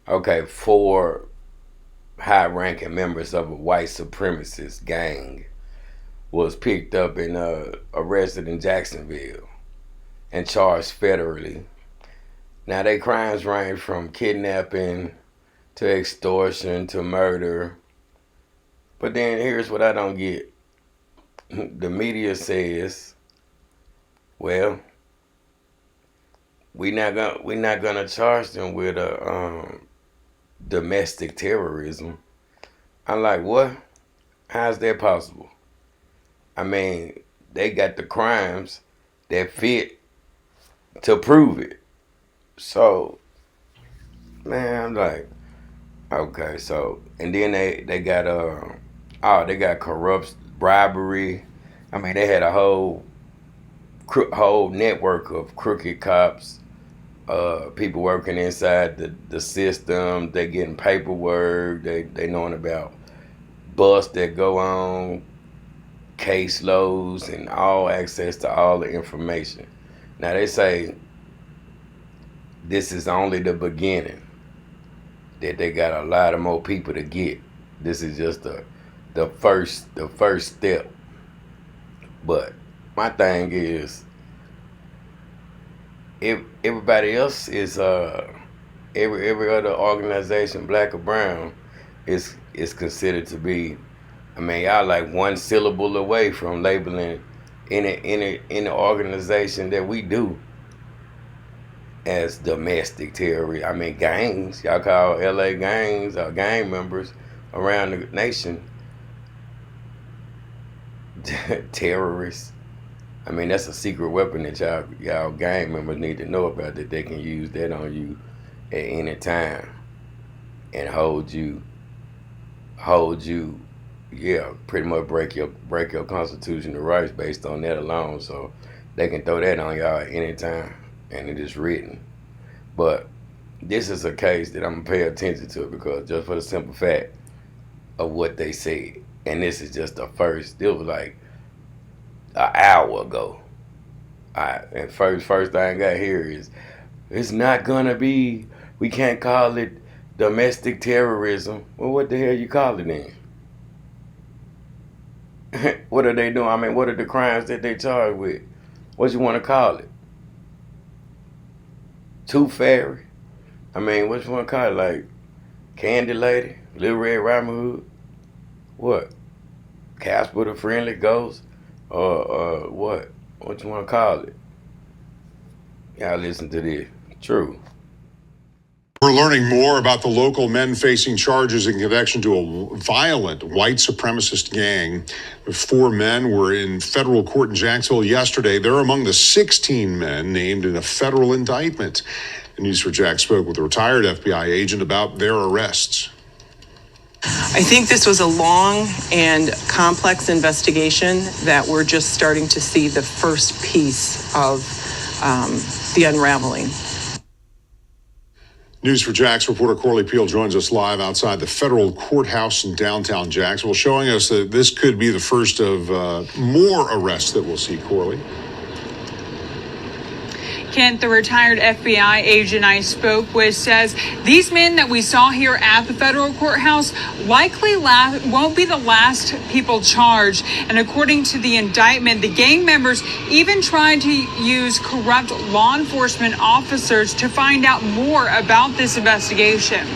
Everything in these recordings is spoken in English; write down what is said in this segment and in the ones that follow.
Okay, 4 high-ranking members of a white supremacist gang was picked up and arrested in Jacksonville and charged federally. Now, their crimes range from kidnapping to extortion to murder. But then here's what I don't get. The media says, well, we're not gonna charge them with domestic terrorism. I'm like, what? How's that possible? I mean, they got the crimes that fit to prove it. So, man, I'm like, okay, so and then they got corrupt bribery. I mean, they had a whole network of crooked cops, people working inside the system. They getting paperwork. They knowing about busts that go on, caseloads, and all access to all the information. Now they say this is only the beginning. That they got a lot of more people to get. This is just the first step. But my thing is, if everybody else is every other organization, black or brown, is considered to be. I mean, y'all like one syllable away from labeling any organization that we do as domestic terrorists. I mean, gangs. Y'all call LA gangs or gang members around the nation terrorists. I mean, that's a secret weapon that y'all gang members need to know about, that they can use that on you at any time and hold you, yeah, pretty much break your constitutional rights based on that alone. So they can throw that on y'all at any time, and it is written. But this is a case that I'm gonna pay attention to, because just for the simple fact of what they said, and this is just the first. It was like an hour ago. And first thing I got here is, it's not gonna be. We can't call it domestic terrorism. Well, what the hell you call it then? What are they doing? I mean, what are the crimes that they charged with? What you want to call it? Tooth Fairy? I mean, what you want to call it? Like Candy Lady? Little Red Riding Hood? What? Casper the Friendly Ghost? Or what? What you want to call it? Y'all listen to this. True. We're learning more about the local men facing charges in connection to a violent white supremacist gang. 4 men were in federal court in Jacksonville yesterday. They're among the 16 men named in a federal indictment. And News4Jax spoke with a retired FBI agent about their arrests. I think this was a long and complex investigation that we're just starting to see the first piece of the unraveling. News4Jax reporter Corley Peel joins us live outside the federal courthouse in downtown Jacksonville, showing us that this could be the first of more arrests that we'll see, Corley. Kent, the retired FBI agent I spoke with, says these men that we saw here at the federal courthouse likely won't be the last people charged. And according to the indictment, the gang members even tried to use corrupt law enforcement officers to find out more about this investigation.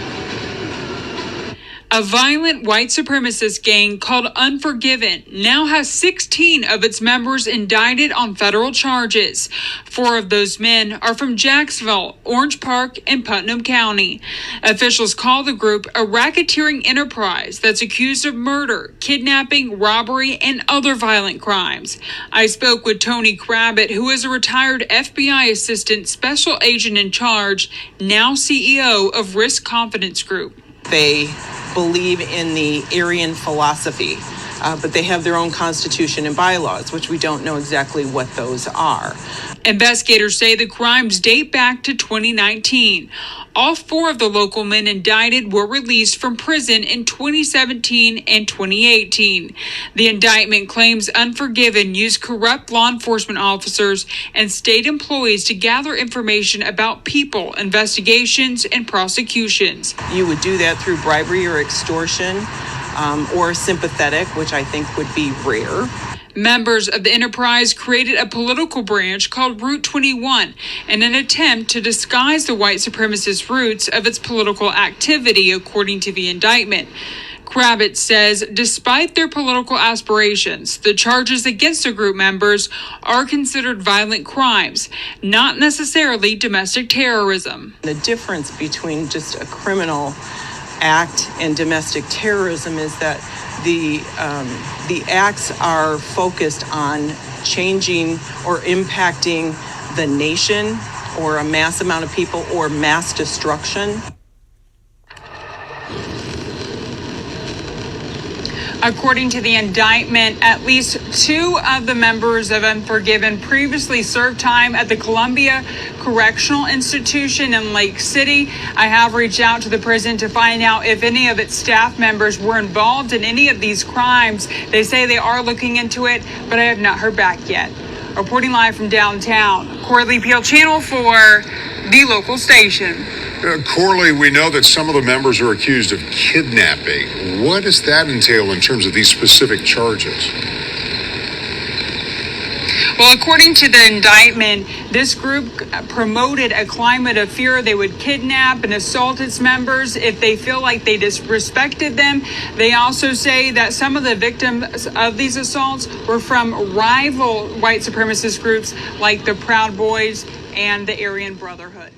A violent white supremacist gang called Unforgiven now has 16 of its members indicted on federal charges. 4 of those men are from Jacksonville, Orange Park, and Putnam County. Officials call the group a racketeering enterprise that's accused of murder, kidnapping, robbery, and other violent crimes. I spoke with Tony Kravitz, who is a retired FBI assistant special agent in charge, now CEO of Risk Confidence Group. They believe in the Aryan philosophy but they have their own constitution and bylaws, which we don't know exactly what those are. Investigators say the crimes date back to 2019. All 4 of the local men indicted were released from prison in 2017 and 2018. The indictment claims Unforgiven used corrupt law enforcement officers and state employees to gather information about people, investigations, and prosecutions. You would do that through bribery or extortion, or sympathetic, which I think would be rare. Members of the enterprise created a political branch called Route 21 in an attempt to disguise the white supremacist roots of its political activity, according to the indictment. Kravitz says despite their political aspirations, the charges against the group members are considered violent crimes, not necessarily domestic terrorism. The difference between just a criminal act and domestic terrorism is that the acts are focused on changing or impacting the nation or a mass amount of people or mass destruction. According to the indictment, at least 2 of the members of Unforgiven previously served time at the Columbia Correctional Institution in Lake City. I have reached out to the prison to find out if any of its staff members were involved in any of these crimes. They say they are looking into it, but I have not heard back yet. Reporting live from downtown, Corley Peel, Channel 4, the local station. Corley, we know that some of the members are accused of kidnapping. What does that entail in terms of these specific charges? Well, according to the indictment, this group promoted a climate of fear. They would kidnap and assault its members if they feel like they disrespected them. They also say that some of the victims of these assaults were from rival white supremacist groups like the Proud Boys and the Aryan Brotherhood.